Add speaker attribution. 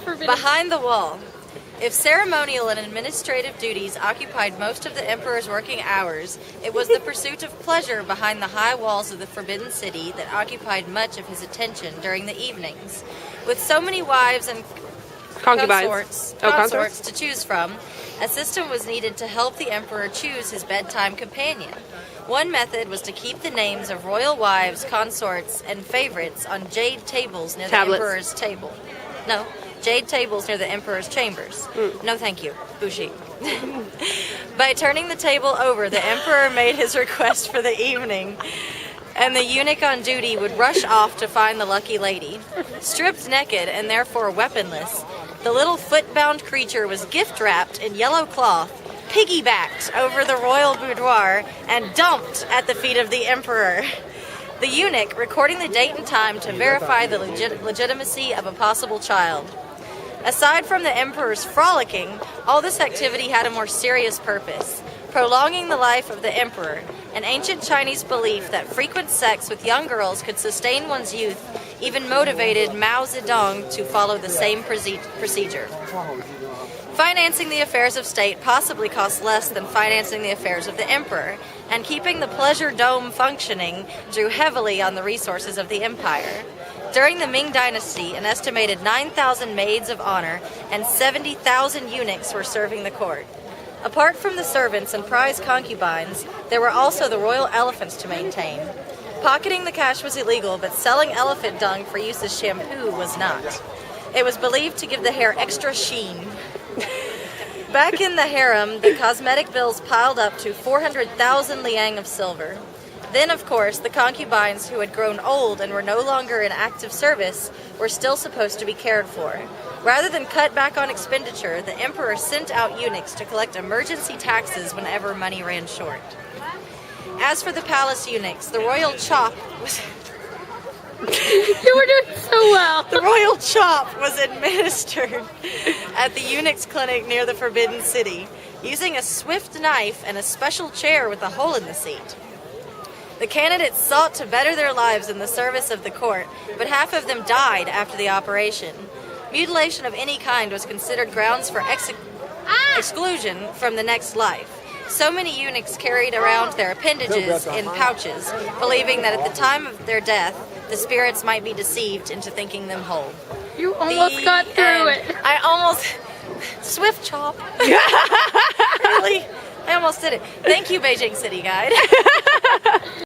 Speaker 1: Behind the wall. If ceremonial and administrative duties occupied most of the emperor's working hours, it was the pursuit of pleasure behind the high walls of the Forbidden City that occupied much of his attention during the evenings. With so many wives and consorts to choose from, a system was needed to help the emperor choose his bedtime companion. One method was to keep the names of royal wives, consorts, and favorites on jade tables near the emperor's table. No, jade tables near the emperor's chambers. No, thank you. Bougie. By turning the table over, the emperor made his request for the evening, and the eunuch on duty would rush off to find the lucky lady. Stripped naked and therefore weaponless, the little foot-bound creature was gift-wrapped in yellow cloth, piggybacked over the royal boudoir, and dumped at the feet of the emperor. The eunuch recording the date and time to verify the legitimacy of a possible child. Aside from the emperor's frolicking, all this activity had a more serious purpose: prolonging the life of the emperor, an ancient Chinese belief that frequent sex with young girls could sustain one's youth even motivated Mao Zedong to follow the same procedure. Financing the affairs of state possibly cost less than financing the affairs of the emperor, and keeping the pleasure dome functioning drew heavily on the resources of the empire. During the Ming Dynasty, an estimated 9,000 maids of honor and 70,000 eunuchs were serving the court. Apart from the servants and prize concubines, there were also the royal elephants to maintain. Pocketing the cash was illegal, but selling elephant dung for use as shampoo was not. It was believed to give the hair extra sheen. Back in the harem, the cosmetic bills piled up to 400,000 liang of silver. Then, of course, the concubines who had grown old and were no longer in active service were still supposed to be cared for. Rather than cut back on expenditure, the emperor sent out eunuchs to collect emergency taxes whenever money ran short. As for the palace eunuchs, the royal chop was...
Speaker 2: You were doing so well.
Speaker 1: The royal chop was administered at the eunuchs' clinic near the Forbidden City, using a swift knife and a special chair with a hole in the seat. The candidates sought to better their lives in the service of the court, but half of them died after the operation. Mutilation of any kind was considered grounds for exclusion from the next life. So many eunuchs carried around their appendages in pouches, believing that at the time of their death, the spirits might be deceived into thinking them whole.
Speaker 2: You almost got through it.
Speaker 1: I almost... Swift chop. Really? I almost did it. Thank you, Beijing City Guide.